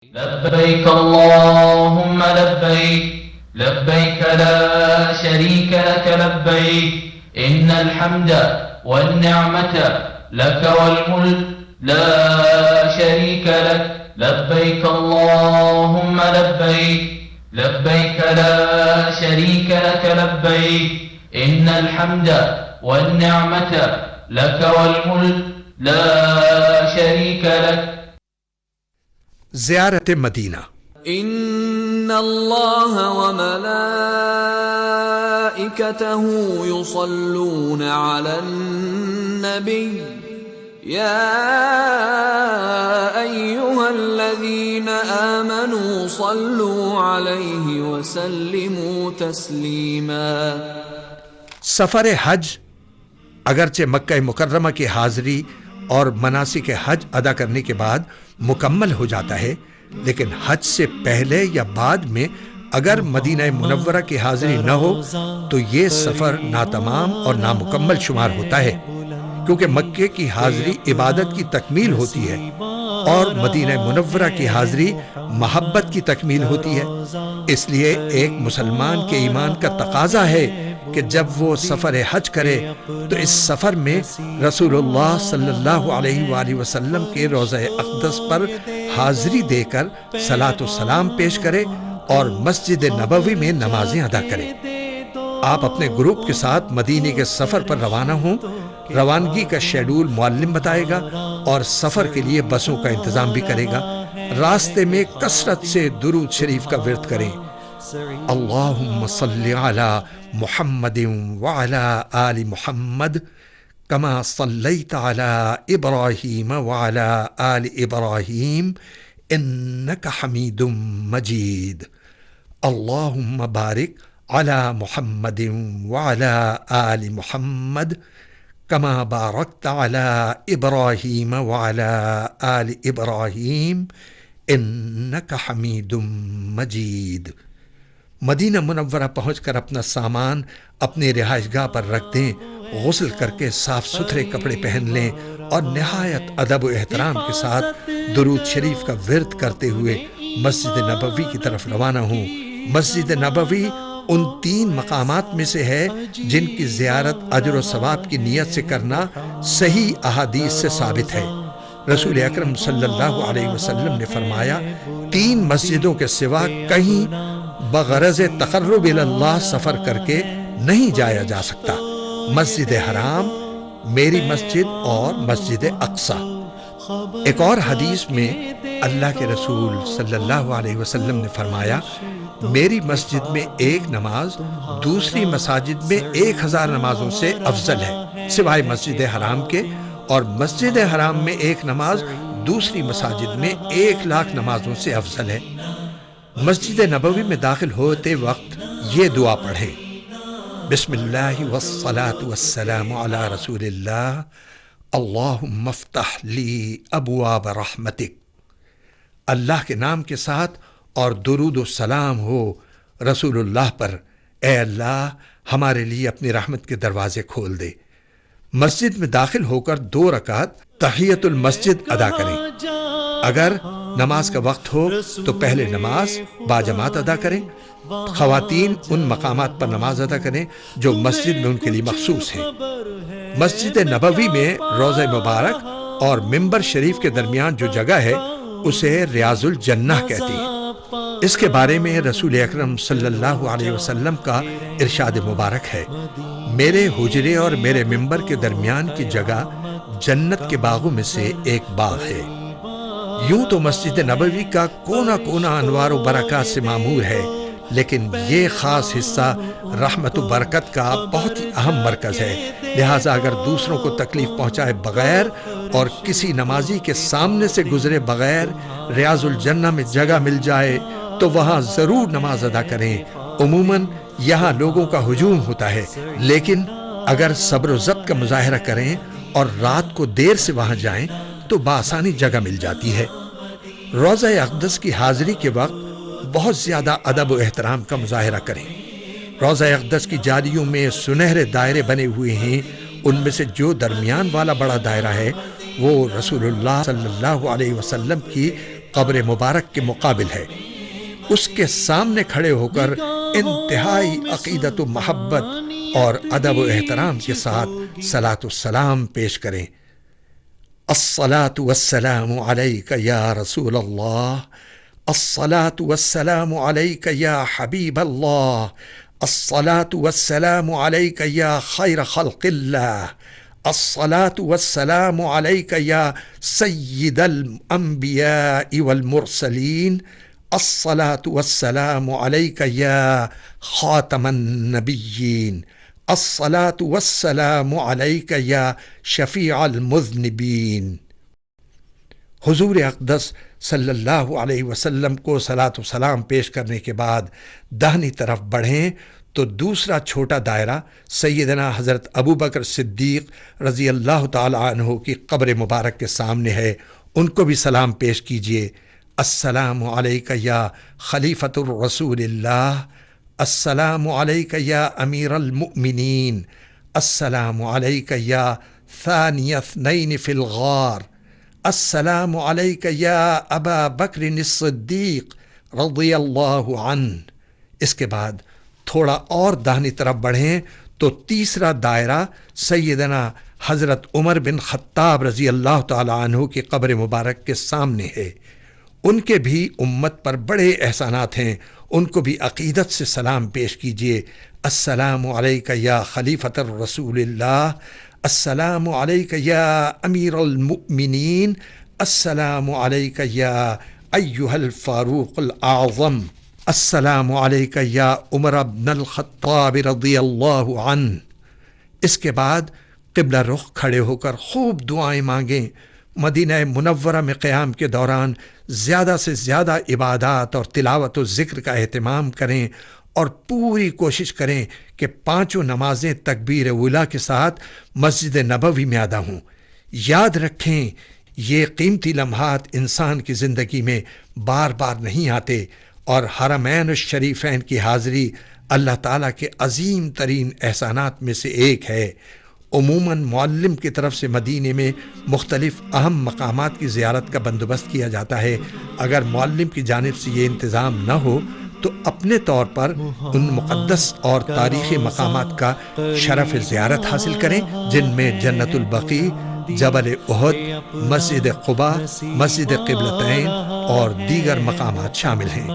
لبيك اللهم لبيك لبيك لا شريك لك لبيك إن الحمد والنعمة لك والملك لا شريك لك لبيك اللهم لبيك لبيك لا شريك لك لبيك إن الحمد والنعمة لك والملك لا شريك لك. زیارت مدینہ۔ ان اللہ وملائکته یصلون علی النبی یا ایها الذین آمنوا صلوا علیہ وسلموا تسلیما۔ سفر حج اگرچہ مکہ مکرمہ کی حاضری اور مناسک حج ادا کرنے کے بعد مکمل ہو جاتا ہے، لیکن حج سے پہلے یا بعد میں اگر مدینہ منورہ کی حاضری نہ ہو تو یہ سفر ناتمام اور نامکمل شمار ہوتا ہے، کیونکہ مکے کی حاضری عبادت کی تکمیل ہوتی ہے اور مدینہ منورہ کی حاضری محبت کی تکمیل ہوتی ہے۔ اس لیے ایک مسلمان کے ایمان کا تقاضا ہے کہ جب وہ سفر حج کرے تو اس سفر میں رسول اللہ صلی اللہ علیہ وآلہ وسلم کے روضہ اقدس پر حاضری دے کر صلاۃ و سلام پیش کرے اور مسجد نبوی میں نمازیں ادا کرے۔ آپ اپنے گروپ کے ساتھ مدینے کے سفر پر روانہ ہوں۔ روانگی کا شیڈول معلم بتائے گا اور سفر کے لیے بسوں کا انتظام بھی کرے گا۔ راستے میں کثرت سے درود شریف کا ورد کریں۔ اللہم صلی علی محمد وعلی آل محمد کما صلیت علی ابراہیم وعلی آل ابراہیم انک حمید مجید۔ اللہم بارک علی محمد وعلی آل محمد کما بارکت علی ابراہیم وعلی آل ابراہیم انک حمید مجید۔ مدینہ منورہ پہنچ کر اپنا سامان اپنی رہائش گاہ پر رکھ دیں، غسل کر کے صاف ستھرے کپڑے پہن لیں اور نہایت ادب و احترام کے ساتھ درود شریف کا ورد کرتے ہوئے مسجد نبوی کی طرف روانہ ہوں۔ مسجد نبوی ان 3 مقامات میں سے ہے جن کی زیارت اجر و ثواب کی نیت سے کرنا صحیح احادیث سے ثابت ہے۔ رسول اکرم صلی اللہ علیہ وسلم نے فرمایا 3 مسجدوں کے سوا کہیں بغرض تقرب اللہ سفر کر کے نہیں جایا جا سکتا: مسجد حرام، میری مسجد اور مسجد اقصی۔ ایک اور حدیث میں اللہ کے رسول صلی اللہ علیہ وسلم نے فرمایا میری مسجد میں ایک نماز دوسری مساجد میں 1000 نمازوں سے افضل ہے سوائے مسجد حرام کے، اور مسجد حرام میں ایک نماز دوسری مساجد میں 1,00,000 نمازوں سے افضل ہے۔ مسجد نبوی میں داخل ہوتے وقت یہ دعا پڑھیں: بسم اللہ والصلاة والسلام علی رسول اللہ اللہم افتح لی ابواب رحمتک۔ اللہ کے نام کے ساتھ اور درود و سلام ہو رسول اللہ پر، اے اللہ ہمارے لیے اپنی رحمت کے دروازے کھول دے۔ مسجد میں داخل ہو کر 2 رکعت تحیت المسجد ادا کریں۔ اگر نماز کا وقت ہو تو پہلے نماز باجماعت ادا کریں۔ خواتین ان مقامات پر نماز ادا کریں جو مسجد میں ان کے لیے مخصوص ہیں۔ مسجد نبوی میں روضہ مبارک اور ممبر شریف کے درمیان جو جگہ ہے اسے ریاض الجنہ کہتے ہیں۔ اس کے بارے میں رسول اکرم صلی اللہ علیہ وسلم کا ارشاد مبارک ہے: میرے حجرے اور میرے ممبر کے درمیان کی جگہ جنت کے باغوں میں سے ایک باغ ہے۔ یوں تو مسجد نبوی کا کونا کونا انوار و برکات سے معمور ہے، لیکن یہ خاص حصہ رحمت و برکت کا بہت ہی اہم مرکز ہے، لہٰذا اگر دوسروں کو تکلیف پہنچائے بغیر اور کسی نمازی کے سامنے سے گزرے بغیر ریاض الجنہ میں جگہ مل جائے تو وہاں ضرور نماز ادا کریں۔ عموماً یہاں لوگوں کا ہجوم ہوتا ہے، لیکن اگر صبر و ضبط کا مظاہرہ کریں اور رات کو دیر سے وہاں جائیں تو بآسانی جگہ مل جاتی ہے۔ روضہ اقدس کی حاضری کے وقت بہت زیادہ ادب و احترام کا مظاہرہ کریں۔ روضہ اقدس کی جالیوں میں سنہرے دائرے بنے ہوئے ہیں، ان میں سے جو درمیان والا بڑا دائرہ ہے وہ رسول اللہ صلی اللہ علیہ وسلم کی قبر مبارک کے مقابل ہے، اس کے سامنے کھڑے ہو کر انتہائی عقیدت و محبت اور ادب و احترام کے ساتھ صلاۃ السلام پیش کریں۔ الصلاۃ والسلام علیک یا رسول اللہ، الصلاۃ والسلام علیک یا حبیب اللہ، الصلاۃ والسلام علیک یا خیر خلق اللہ، الصلاۃ والسلام علیک یا سید الانبیاء والمرسلین، الصلاۃ والسلام علیک یا خاتم النبیین، الصلاۃ والسلام علیک یا شفیع المذنبین۔ حضور اقدس صلی اللہ علیہ وسلم کو صلاۃ و سلام پیش کرنے کے بعد داہنی طرف بڑھیں تو دوسرا چھوٹا دائرہ سیدنا حضرت ابو بکر صدیق رضی اللہ تعالی عنہ کی قبر مبارک کے سامنے ہے، ان کو بھی سلام پیش کیجیے۔ السلام علیک یا خلیفۃ الرسول اللہ، السلام علیک یا امیر المؤمنین، السلام علیک یا ثانی اثنین فی الغار، السلام علیک یا ابا بکر الصدیق رضی اللہ عنہ۔ اس کے بعد تھوڑا اور داہنی طرف بڑھیں تو تیسرا دائرہ سیدنا حضرت عمر بن خطاب رضی اللہ تعالی عنہ کی قبر مبارک کے سامنے ہے، ان کے بھی امت پر بڑے احسانات ہیں، ان کو بھی عقیدت سے سلام پیش کیجیے۔ السلام علیک یا خلیفۃ الرسول اللہ، السلام علیک یا امیر المؤمنین، السلام علیک یا ایہا الفاروق الاعظم، السلام علیک یا عمر بن الخطاب رضی اللہ عنہ۔ اس کے بعد قبلہ رخ کھڑے ہو کر خوب دعائیں مانگیں۔ مدینہ منورہ میں قیام کے دوران زیادہ سے زیادہ عبادات اور تلاوت و ذکر کا اہتمام کریں اور پوری کوشش کریں کہ پانچوں نمازیں تکبیر اولیٰ کے ساتھ مسجد نبوی میں ادا ہوں۔ یاد رکھیں یہ قیمتی لمحات انسان کی زندگی میں بار بار نہیں آتے، اور حرمین الشریفین کی حاضری اللہ تعالیٰ کے عظیم ترین احسانات میں سے ایک ہے۔ عموماً معلم کی طرف سے مدینے میں مختلف اہم مقامات کی زیارت کا بندوبست کیا جاتا ہے۔ اگر معلم کی جانب سے یہ انتظام نہ ہو تو اپنے طور پر ان مقدس اور تاریخی مقامات کا شرف زیارت حاصل کریں، جن میں جنت البقیع، جبل احد، مسجد قباء، مسجد قبلتین اور دیگر مقامات شامل ہیں۔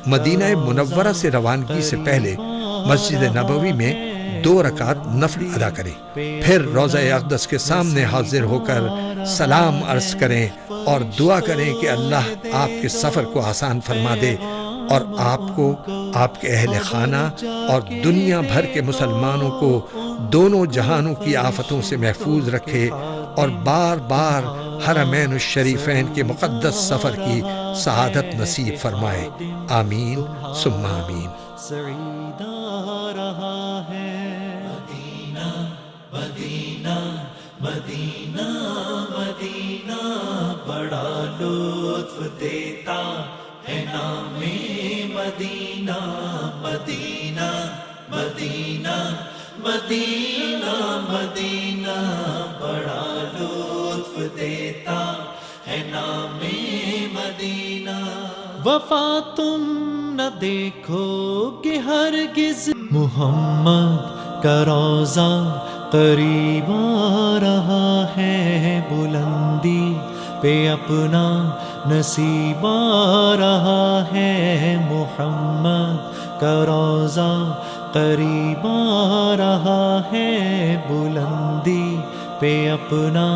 مدینہ منورہ سے روانگی سے پہلے مسجد نبوی میں 2 رکعت نفل ادا کریں، پھر روضہ اقدس کے سامنے حاضر ہو کر سلام عرض کریں اور دعا کریں کہ اللہ آپ کے سفر کو آسان فرما دے اور آپ کو، آپ کے اہل خانہ اور دنیا بھر کے مسلمانوں کو دونوں جہانوں کی آفتوں سے محفوظ رکھے، اور بار بار حرمین الشریفین کے مقدس سفر کی سعادت نصیب فرمائے۔ آمین ثم آمین۔ سعیدہ رہا ہے مدینہ مدینہ مدینہ مدینہ، بڑا لطف دیتا ہے نام مدینہ مدینہ مدینہ مدینہ مدینہ، بڑا لطف دیتا ہے نام مدینہ۔ وفا تم نہ دیکھو کہ ہرگز محمد کا روضہ قریب آ رہا ہے، بلندی پہ اپنا نصیب آ رہا ہے، محمد کا روضہ قریب آ رہا ہے، بلندی پہ اپنا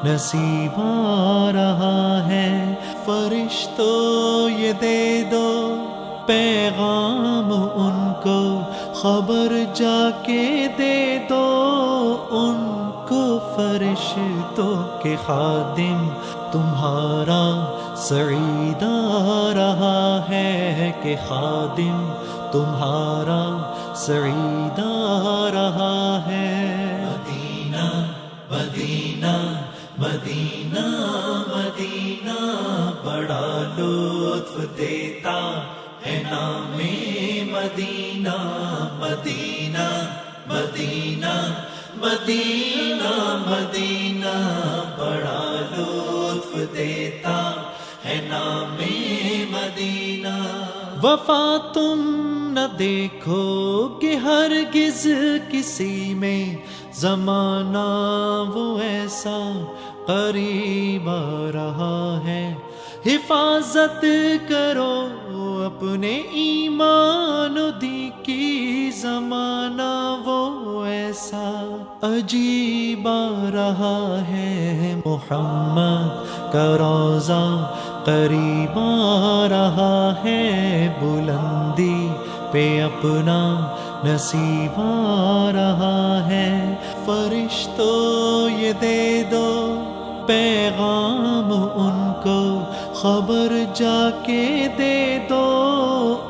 نصیب آ رہا ہے۔ فرشتوں یہ دے دو پیغام ان کو، خبر جا کے دے دو ان کو، فرشتوں کے خادم تمہارا سعید آ رہا ہے، کہ خادم تمہارا سعید آ رہا ہے۔ مدینہ مدینہ مدینہ مدینہ، بڑا لطف دیتا ہے نام مدینہ مدینہ مدینہ مدینہ مدینہ، بڑا لطف دیتا ہے نام مدینہ. وفا تم نہ دیکھو کہ ہرگز کسی میں زمانہ وہ ایسا قریب آ رہا ہے. حفاظت کرو اپنے ایمان و دین کی، زمانہ وہ ایسا عجیب آ رہا ہے. محمد کا روضہ قریب آ رہا ہے، بلندی پہ اپنا نصیب آ رہا ہے. فرشتوں یہ دے دو پیغام ان کو، خبر جا کے دے دو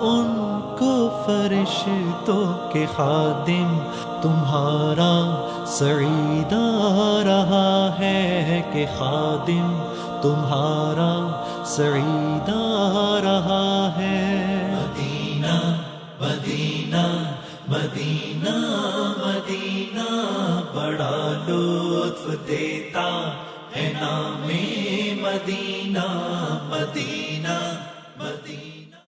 ان کو، فرشتوں کے خادم تمہارا سعید آ رہا ہے، کہ خادم تمہارا سعید آ رہا ہے. مدینہ مدینہ مدینہ مدینہ بڑا لطف دیتا ہے نام مدینہ. مدینہ مدینہ